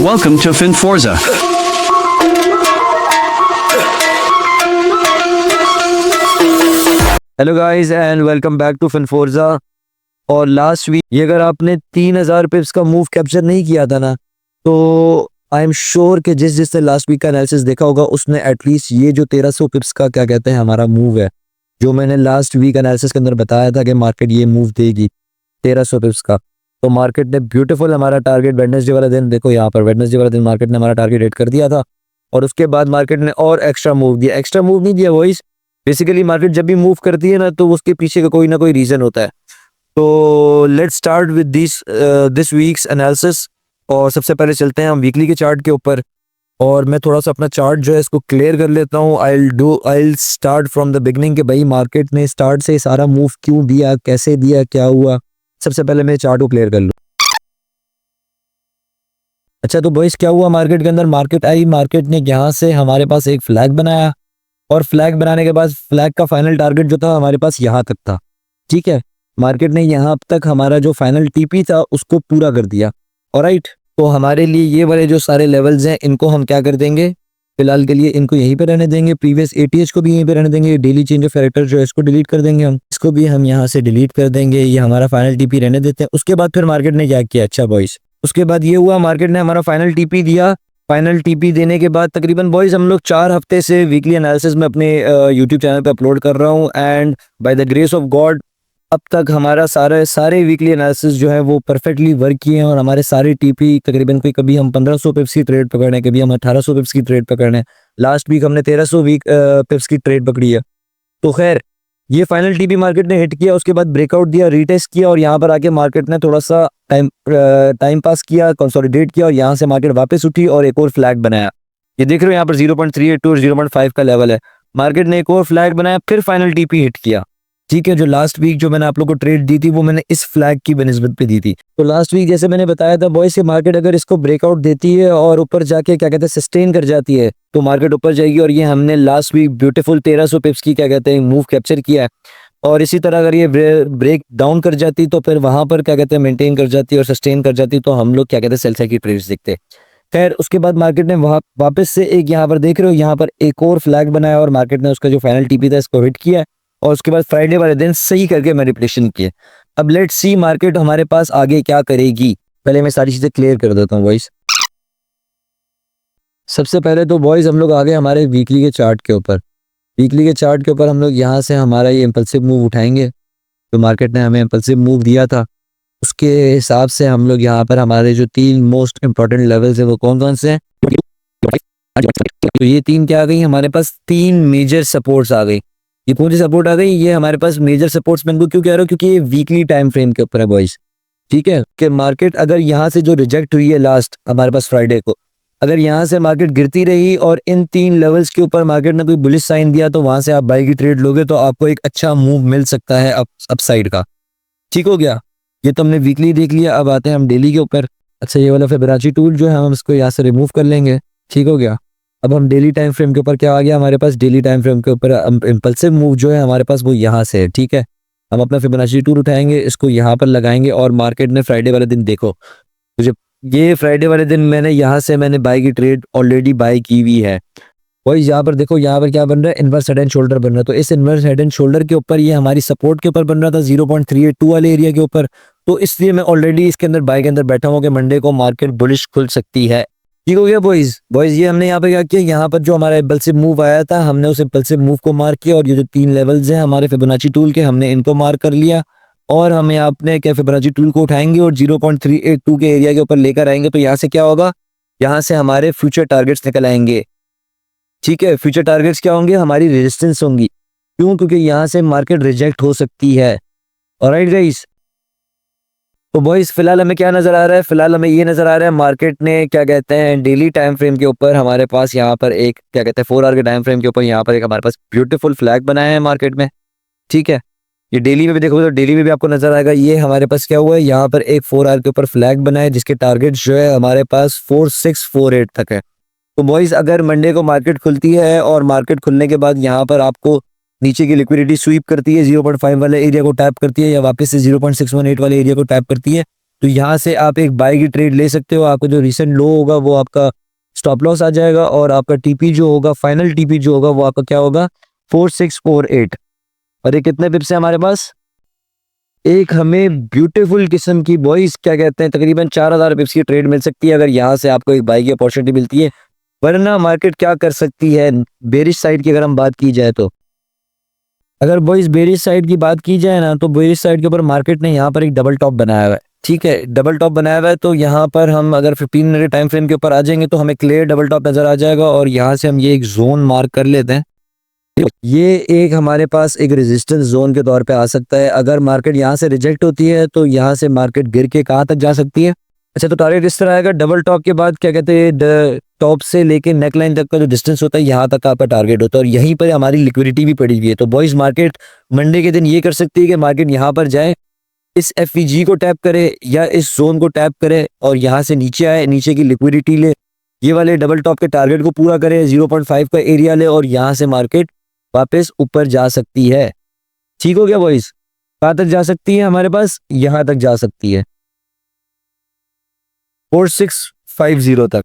Welcome to FinForza. Hello guys and welcome back to FinForza। और last week ये अगर आपने 3000 पिप्स का मूव कैप्चर नहीं किया था ना, तो आई एम श्योर कि जिसने लास्ट वीक का एनालिसिस देखा होगा उसने एटलीस्ट ये जो 1300 पिप्स का क्या कहते हैं हमारा मूव है, जो मैंने लास्ट वीक एनालिसिस के अंदर बताया था कि मार्केट ये मूव देगी 1300 पिप्स का, तो मार्केट ने ब्यूटीफुल हमारा टारगेट वेडनेसडे वाला दिन, देखो यहाँ पर वेडनेसडे वाला दिन मार्केट ने हमारा टारगेट हिट कर दिया था। और उसके बाद मार्केट ने और एक्स्ट्रा मूव दिया, एक्स्ट्रा मूव नहीं दिया वॉइस, बेसिकली मार्केट जब भी मूव करती है ना तो उसके पीछे का कोई ना कोई रीजन होता है। तो let's start with this weeks analysis. और सबसे पहले चलते हैं हम वीकली के चार्ट के ऊपर, और मैं थोड़ा सा अपना चार्ट जो है इसको क्लियर कर लेता हूँ। I start from the beginning के भाई मार्केट ने स्टार्ट से सारा मूव क्यों दिया, कैसे दिया, क्या हुआ। सबसे पहले मैं चार्ट को क्लियर कर लूँ। अच्छा, तो बॉयस क्या हुआ मार्केट के अंदर, मार्केट आई, मार्केट ने यहाँ से हमारे पास एक फ्लैग बनाया, और फ्लैग बनाने के बाद फ्लैग का फाइनल टारगेट जो था हमारे पास यहाँ तक था। ठीक है, मार्केट ने यहाँ तक हमारा जो फाइनल टीपी था उसको पूरा कर दिया। ऑलराइट, तो हमारे लिए ये वाले जो सारे लेवल्स हैं इनको हम क्या कर देंगे, फिलहाल के लिए इनको यहीं पे रहने देंगे। प्रीवियस एटीएच को भी यहीं पे रहने देंगे। डेली चेंज ऑफ कैरेक्टर जो है इसको डिलीट कर देंगे, हम इसको भी हम यहाँ से डिलीट कर देंगे। ये हमारा फाइनल टीपी रहने देते हैं। उसके बाद फिर मार्केट ने क्या किया, अच्छा बॉयज, उसके बाद ये हुआ मार्केट ने हमारा फाइनल टीपी दिया। फाइनल टीपी देने के बाद तकरीबन बॉयज हम लोग 4 हफ्ते से वीकली एनालिसिस में अपने यूट्यूब चैनल पे अपलोड कर रहा हूँ, and by the grace of God अब तक हमारा सारे वीकली एनालिसिस जो है वो परफेक्टली वर्क किए हैं। और हमारे सारे टीपी तकरीबन कोई कभी हम 1500 पिप्स की ट्रेड पकड़ रहे हैं, कभी हम 1800 पिप्स की ट्रेड पकड़ रहे हैं। लास्ट वीक हमने 1300 पिप्स की ट्रेड पकड़ी है। तो खैर ये फाइनल टीपी मार्केट ने हिट किया, उसके बाद ब्रेकआउट दिया, रीटेस्ट किया, और यहाँ पर आके मार्केट ने थोड़ा सा टाइम पास किया, कंसोलिडेट किया, और यहाँ से मार्केट वापस उठी और एक और फ्लैग बनाया। ये देख रहे हो यहाँ पर 0.382 और 0.5 का लेवल है। मार्केट ने एक और फ्लैग बनाया, फिर फाइनल टीपी हिट किया। ठीक है, जो लास्ट वीक जो मैंने आप लोगों को ट्रेड दी थी वो मैंने इस फ्लैग की बनिस्बत पे दी थी। तो लास्ट वीक जैसे मैंने बताया था बॉयज से, मार्केट अगर इसको ब्रेकआउट देती है और ऊपर जाके क्या कहते हैं सस्टेन कर जाती है तो मार्केट ऊपर जाएगी। और ये हमने लास्ट वीक ब्यूटीफुल 1300 पिप्स की क्या कहते हैं मूव कैप्चर किया है। और इसी तरह अगर ये ब्रेक डाउन कर जाती तो फिर वहां पर क्या कहते हैं मेंटेन कर जाती और सस्टेन कर जाती, तो हम लोग क्या कहते हैं सेल साइड की ट्रेड्स देखते। खैर उसके बाद मार्केट ने वापस से एक यहाँ पर देख रहे हो यहाँ पर एक और फ्लैग बनाया, और मार्केट ने उसका जो फाइनल टीपी था इसको हिट किया, और उसके बाद फ्राइडे वाले दिन सही करके मैनिपुलेशन किए। अब लेट्स सी मार्केट हमारे पास आगे क्या करेगी। पहले मैं सारी चीजें क्लियर कर देता हूँ बॉयज। सबसे पहले तो बॉयज हम लोग आगे हमारे वीकली के चार्ट के ऊपर, वीकली के चार्ट के ऊपर हम लोग यहाँ से हमारा ये इम्पल्सिव मूव उठाएंगे। तो मार्केट ने हमें इम्पल्सिव मूव दिया था, उसके हिसाब से हम लोग यहाँ पर हमारे जो 3 मोस्ट इंपॉर्टेंट लेवल्स है वो कौन कौन से हैं। तो ये 3 क्या आ गई हमारे पास, 3 मेजर सपोर्ट्स आ गई। ये कौन सी सपोर्ट आ गई, ये हमारे पास मेजर सपोर्ट्स में क्यों कह रहा हूँ, क्योंकि ये वीकली टाइम फ्रेम के ऊपर है बॉयज। ठीक है, कि मार्केट अगर यहाँ से जो रिजेक्ट हुई है लास्ट हमारे पास फ्राइडे को, अगर यहाँ से मार्केट गिरती रही और इन 3 लेवल्स के ऊपर मार्केट ने कोई बुलिश साइन दिया तो वहां से आप बाई की ट्रेड लोगे तो आपको एक अच्छा मूव मिल सकता है अप साइड का। ठीक हो गया, ये तो हमने वीकली देख लिया। अब आते हैं हम डेली के ऊपर। अच्छा, ये वाला फिबोनाची टूल जो है हम इसको यहाँ से रिमूव कर लेंगे। ठीक हो गया, अब हम डेली टाइम फ्रेम के ऊपर क्या आ गया हमारे पास, डेली टाइम फ्रेम के ऊपर इम्पल्सिव मूव जो है हमारे पास वो यहाँ से है। ठीक है, हम अपना फिबोनाची टूल उठाएंगे, इसको यहाँ पर लगाएंगे, और मार्केट ने फ्राइडे वाले दिन देखो, मुझे ये फ्राइडे वाले दिन मैंने यहाँ से मैंने बाई की ट्रेड ऑलरेडी बाई की हुई है। वही यहाँ पर देखो, यहाँ पर क्या बन रहा है, इनवर्स हेड एंड शोल्डर बन रहा है। तो इस इनवर्स हेड एंड शोल्डर के ऊपर ये हमारी सपोर्ट के ऊपर बन रहा था 0.382 वाले एरिया के ऊपर। तो इसलिए मैं ऑलरेडी इसके अंदर बाई के अंदर बैठा हूँ कि मंडे को मार्केट बुलिश खुल सकती है। ठीक हो गया बॉयज। ये हमने यहाँ पे क्या किया, यहाँ पर जो हमारा इम्पल्सिव मूव आया था हमने उस इम्पल्सिव मूव को मार्क किया, और ये जो 3 लेवल्स हैं हमारे फिबोनाची टूल के हमने इनको मार्क कर लिया, और हमें अपने क्या फिबोनाची टूल को उठाएंगे और 0.382 के एरिया के ऊपर लेकर आएंगे। तो यहाँ से क्या होगा, यहाँ से हमारे फ्यूचर टारगेट्स निकल आएंगे। ठीक है, फ्यूचर टारगेट्स क्या होंगे, हमारी रेजिस्टेंस होंगी। क्यों, क्योंकि यहाँ से मार्केट रिजेक्ट हो सकती है। ऑलराइट गाइस, तो बॉयज फिलहाल हमें क्या नजर आ रहा है, फिलहाल हमें ये नजर आ रहा है मार्केट ने क्या कहते हैं डेली टाइम फ्रेम के ऊपर हमारे पास यहाँ पर एक क्या कहते हैं 4 आवर के टाइम फ्रेम के ऊपर यहाँ पर एक हमारे पास ब्यूटीफुल फ्लैग बनाया है मार्केट में। ठीक है, ये डेली में भी देखो तो डेली में भी आपको नजर आएगा। ये हमारे पास क्या हुआ है, यहाँ पर एक 4 आवर के ऊपर फ्लैग बना है जिसके टारगेट जो है हमारे पास 4648 तक है। तो बॉयज अगर मंडे को मार्केट खुलती है और मार्केट खुलने के बाद यहाँ पर आपको नीचे की लिक्विडिटी स्वीप करती है, 0.5 वाले एरिया को टैप करती है या वापस से 0.618 वाले एरिया को टैप करती है, तो यहाँ से आप एक बाय की ट्रेड ले सकते हो। आपका जो रिसेंट लो होगा वो आपका स्टॉप लॉस आ जाएगा और आपका टीपी जो होगा, फाइनल टीपी जो होगा वो आपका क्या होगा 4648। और ये कितने पिप्स है हमारे पास? एक हमें ब्यूटीफुल किस्म की बॉयज क्या कहते हैं तकरीबन 4000 पिप्स की ट्रेड मिल सकती है अगर यहाँ से आपको एक बाई की अपॉर्चुनिटी मिलती है। वरना मार्केट क्या कर सकती है बेरिश साइड की अगर हम बात की जाए तो, अगर बॉयज बेरिश साइड की बात की जाए ना, तो बेरिश साइड के ऊपर मार्केट ने यहाँ पर एक डबल टॉप बनाया हुआ है। ठीक है, डबल टॉप बनाया हुआ है तो यहाँ पर हम अगर 15 मिनट टाइम फ्रेम के ऊपर आ जाएंगे तो हमें क्लियर डबल टॉप नजर आ जाएगा और यहाँ से हम ये एक जोन मार्क कर लेते हैं। ये एक हमारे पास एक रेजिस्टेंस जोन के तौर पे आ सकता है। अगर मार्केट यहाँ से रिजेक्ट होती है तो यहाँ से मार्केट गिर के कहाँ तक जा सकती है? अच्छा, तो टारगेट इस तरह आएगा, डबल टॉप के बाद क्या कहते हैं टॉप से लेके नेक लाइन तक का जो डिस्टेंस होता है यहाँ तक आपका टारगेट होता है और यहीं पर हमारी लिक्विडिटी भी पड़ी हुई है। तो बॉयज मार्केट मंडे के दिन ये कर सकती है कि मार्केट यहाँ पर जाए, इस एफवीजी को टैप करे या इस जोन को टैप करे और यहाँ से नीचे आए, नीचे की लिक्विडिटी ले, ये वाले डबल टॉप के टारगेट को पूरा करे, 0.5 का एरिया ले और यहाँ से मार्केट वापस ऊपर जा सकती है। ठीक हो गया बॉयज? कहाँ तक जा सकती है हमारे पास? यहाँ तक जा सकती है 4650 तक।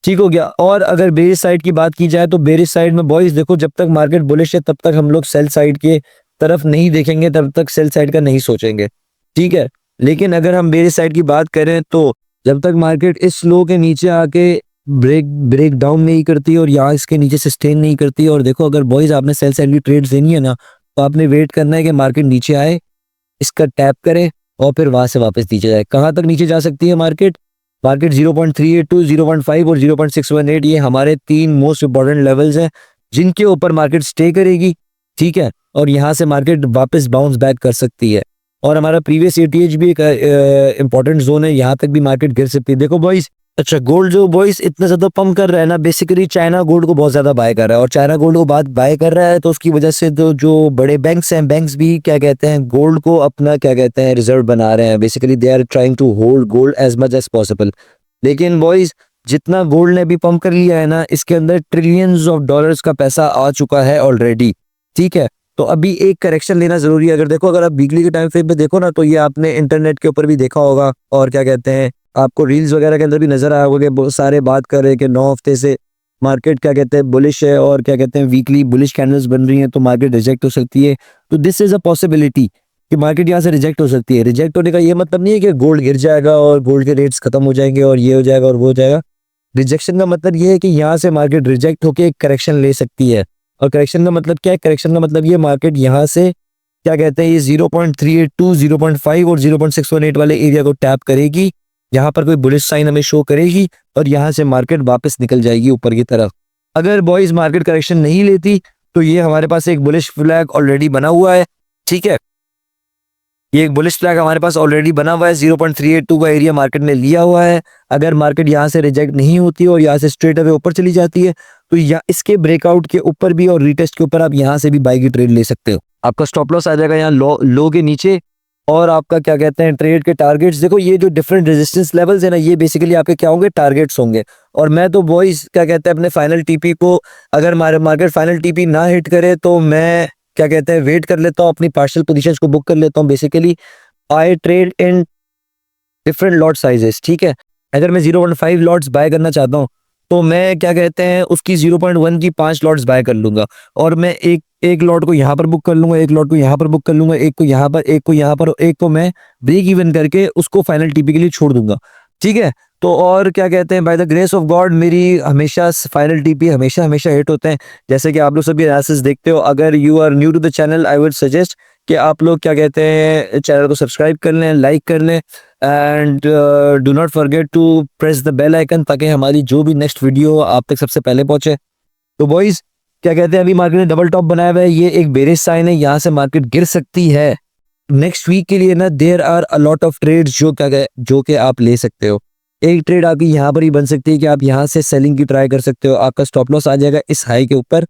ठीक हो गया। और अगर बेरिश साइड की बात की जाए तो बेरिश साइड में बॉयज देखो, जब तक मार्केट बुलिश है तब तक हम लोग सेल साइड के तरफ नहीं देखेंगे, तब तक सेल साइड का नहीं सोचेंगे। ठीक है, लेकिन अगर हम बेरिश साइड की बात करें तो जब तक मार्केट इस लो के नीचे आके ब्रेक डाउन नहीं करती और यहाँ इसके नीचे सस्टेन नहीं करती, और देखो अगर बॉयज आपने सेल साइड की ट्रेड देनी है ना तो आपने वेट करना है कि मार्केट नीचे आए, इसका टैप करे और फिर वहां से वापस नीचे जाए। कहाँ तक नीचे जा सकती है मार्केट? मार्केट 0.382, 0.5 और 0.618 ये हमारे 3 मोस्ट इंपॉर्टेंट लेवल्स हैं जिनके ऊपर मार्केट स्टे करेगी। ठीक है, और यहाँ से मार्केट वापस बाउंस बैक कर सकती है। और हमारा प्रीवियस एटीएच भी एक इंपॉर्टेंट जोन है, यहाँ तक भी मार्केट गिर सकती है। देखो बॉयज, अच्छा गोल्ड जो बॉयज इतना ज्यादा पंप कर रहा है ना, बेसिकली चाइना गोल्ड को बहुत ज्यादा बाय कर रहा है और चाइना गोल्ड को बाय कर रहा है तो उसकी वजह से तो जो बड़े बैंक्स हैं, बैंक्स भी क्या कहते हैं गोल्ड को अपना क्या कहते हैं रिजर्व बना रहे हैं। Basically they are trying to hold gold as much as possible. लेकिन बॉयज जितना गोल्ड ने भी पंप कर लिया है ना, इसके अंदर ट्रिलियंस ऑफ डॉलर्स का पैसा आ चुका है ऑलरेडी। ठीक है, तो अभी एक करेक्शन लेना जरूरी है। अगर देखो, अगर आप वीकली के टाइम फ्रेम पे देखो ना तो ये आपने इंटरनेट के ऊपर भी देखा होगा और क्या कहते हैं आपको रील्स वगैरह के अंदर भी नजर आया होगा कि बहुत सारे बात कर रहे हैं कि 9 हफ्ते से मार्केट क्या कहते हैं बुलिश है और क्या कहते हैं वीकली बुलिश कैंडल्स बन रही हैं तो मार्केट रिजेक्ट हो सकती है। तो दिस इज अ पॉसिबिलिटी कि मार्केट यहाँ से रिजेक्ट हो सकती है। रिजेक्ट होने का ये मतलब नहीं है कि गोल्ड गिर जाएगा और गोल्ड के रेट्स खत्म हो जाएंगे और ये हो जाएगा और वो हो जाएगा। रिजेक्शन का मतलब ये है कि यहाँ से मार्केट रिजेक्ट होकर एक करेक्शन ले सकती है। और करेक्शन का मतलब क्या है? करेक्शन का मतलब ये मार्केट यहाँ से क्या कहते हैं ये 0.382, 0.5 और 0.618 वाले एरिया को टैप करेगी, यहाँ पर कोई बुलिश साइन हमें शो करेगी और यहाँ से मार्केट वापस निकल जाएगी ऊपर की तरफ। अगर बॉयज मार्केट करेक्शन नहीं लेती तो ये हमारे पास एक बुलिश फ्लैग ऑलरेडी बना हुआ है। ठीक है, ये एक बुलिश फ्लैग हमारे पास ऑलरेडी बना हुआ है, 0.382 का एरिया मार्केट ने लिया हुआ है। अगर मार्केट यहाँ से रिजेक्ट नहीं होती और यहाँ से स्ट्रेट अवे ऊपर चली जाती है तो या इसके ब्रेकआउट के ऊपर भी और रीटेस्ट के ऊपर आप यहाँ से भी बाई की ट्रेड ले सकते हो। आपका स्टॉप लॉस आ जाएगा यहाँ लो के नीचे और आपका क्या कहते हैं ट्रेड के टारगेट्स। देखो ये जो डिफरेंट रेजिस्टेंस लेवल्स है ना, ये बेसिकली आपके क्या होंगे? टारगेट्स होंगे। और मैं तो बॉयज क्या कहते हैं अपने फाइनल टीपी को, अगर मार्केट फाइनल टीपी ना हिट करे तो मैं क्या कहते हैं वेट कर लेता हूँ, अपनी पार्शियल पोजीशंस को बुक कर लेता हूँ। Basically I trade in different lot sizes. ठीक है, अगर मैं 0.5 लॉट्स बाय करना चाहता हूँ तो मैं क्या कहते हैं उसकी 0.1 की 5 लॉट्स बाय कर लूंगा और मैं एक लॉट को यहाँ पर बुक कर लूंगा, एक लॉट को यहाँ पर बुक कर लूंगा, एक को यहाँ पर, एक को यहाँ पर, एक को मैं ब्रेक इवन करके उसको फाइनल टीपी के लिए छोड़ दूंगा। ठीक है, तो और क्या कहते हैं by the grace of God मेरी हमेशा फाइनल टीपी हमेशा हिट होते हैं। जैसे कि आप लोग सभी एनालिसिस देखते हो। अगर you are new to the channel I would suggest कि आप लोग क्या कहते हैं चैनल को सब्सक्राइब कर लें, लाइक कर लें and do not forget to press the bell icon ताकि हमारी जो भी नेक्स्ट वीडियो आप तक सबसे पहले पहुंचे। तो बॉयज क्या कहते हैं अभी मार्केट ने डबल टॉप बनाया हुआ है, ये एक बेरिश साइन है, यहाँ से मार्केट गिर सकती है। नेक्स्ट वीक के लिए ना there are a lot of trades जो कि आप ले सकते हो। एक ट्रेड आपकी यहाँ पर ही बन सकती है कि आप यहाँ से सेलिंग की ट्राई कर सकते हो। आपका स्टॉप लॉस आ जाएगा इस हाई के ऊपर।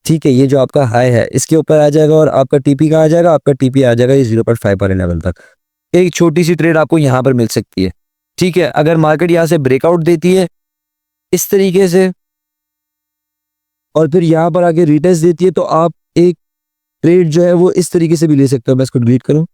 ठीक है, ये जो आपका हाई है इसके ऊपर आ जाएगा और आपका टीपी का आ जाएगा, आपका टीपी आ जाएगा ये 0.5 वाले लेवल तक। एक छोटी सी ट्रेड आपको यहाँ पर मिल सकती है। ठीक है, अगर मार्केट यहाँ से ब्रेकआउट देती है इस तरीके से और फिर यहाँ पर आके रिटेस्ट देती है तो आप एक ट्रेड जो है वो इस तरीके से भी ले सकते हो। मैं इसको डिलीट करूं,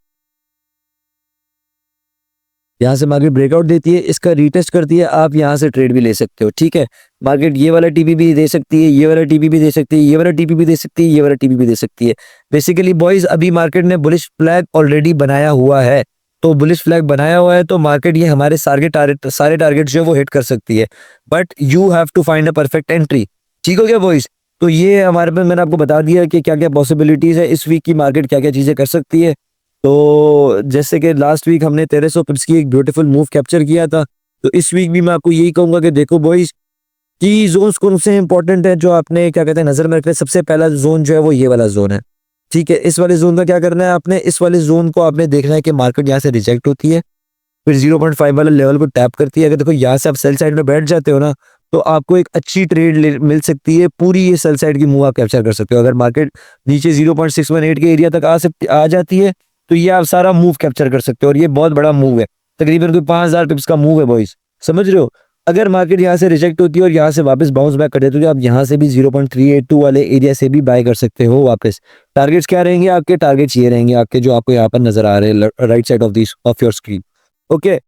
यहाँ से मार्केट ब्रेकआउट देती है, इसका रीटेस्ट करती है, आप यहाँ से ट्रेड भी ले सकते हो। ठीक है, मार्केट ये वाला टीपी भी दे सकती है, ये वाला टीपी भी दे सकती है, ये वाला टीपी भी दे सकती है, ये वाला टीपी भी दे सकती है। बेसिकली बॉयज अभी मार्केट ने बुलिश फ्लैग ऑलरेडी बनाया हुआ है, तो बुलिश फ्लैग बनाया हुआ है तो मार्केट ये हमारे सारे टारगेट जो है वो हिट कर सकती है, but you have to find a perfect entry. ठीक हो गया बॉयज? तो ये हमारे पे मैंने आपको बता दिया कि क्या क्या पॉसिबिलिटीज है, इस वीक की मार्केट क्या क्या चीजें कर सकती है। तो जैसे कि लास्ट वीक हमने 1300 पिप्स की एक ब्यूटीफुल मूव कैप्चर किया था, तो इस वीक भी मैं आपको यही कहूंगा कि देखो बॉयज की जोन्स कौन से इंपॉर्टेंट है जो आपने क्या कहते हैं नजर में रखना है। सबसे पहला जोन जो है वो ये वाला जोन है। ठीक है, इस वाले जोन का क्या करना है आपने, इस वाले जोन को आपने देखना है कि मार्केट यहाँ से रिजेक्ट होती है, फिर 0.5 वाला लेवल को टैप करती है। अगर देखो यहाँ से आप सेल साइड में बैठ जाते हो ना, तो आपको एक अच्छी ट्रेड मिल सकती है, पूरी ये सेल साइड की मूव आप कैप्चर कर सकते हो। अगर मार्केट नीचे 0.618 के एरिया तक आ जाती है तो ये आप सारा मूव कैप्चर कर सकते हो, और ये बहुत बड़ा मूव है, तकरीबन कोई 5000 पिप्स का मूव है बॉयज, समझ रहे हो। अगर मार्केट यहाँ से रिजेक्ट होती है और यहाँ से वापस बाउंस बैक कर देती है तो आप यहाँ से भी 0.382 वाले एरिया से भी बाय कर सकते हो वापस। टारगेट्स क्या रहेंगे आपके? टारगेट्स ये रहेंगे आपके जो आपको यहाँ पर नजर आ रहे हैं right side of your screen. Okay,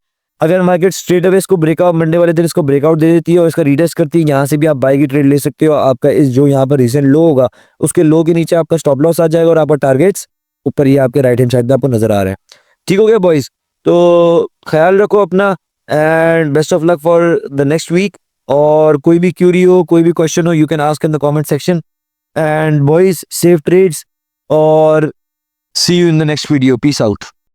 अगर मार्केट स्ट्रेट अवे इसको ब्रेकआउट मंडे वाले दिन इसको ब्रेकआउट दे देती है और इसका रीटेस्ट करती है, यहाँ से भी आप बाय की ट्रेड ले सकते हो। आपका इस जो यहाँ पर रिसेंट लो होगा उसके लो के नीचे आपका स्टॉप लॉस आ जाएगा और आपका टारगेट्स ऊपर ये आपके राइट हैंड साइड पे आपको नजर आ रहे हैं। ठीक हो गया बॉयज? तो ख्याल रखो अपना and best of luck for the next week. और कोई भी क्यूरी हो, कोई भी क्वेश्चन हो, you can ask in the comment section. And boys safe trades और see you in the next video. Peace out.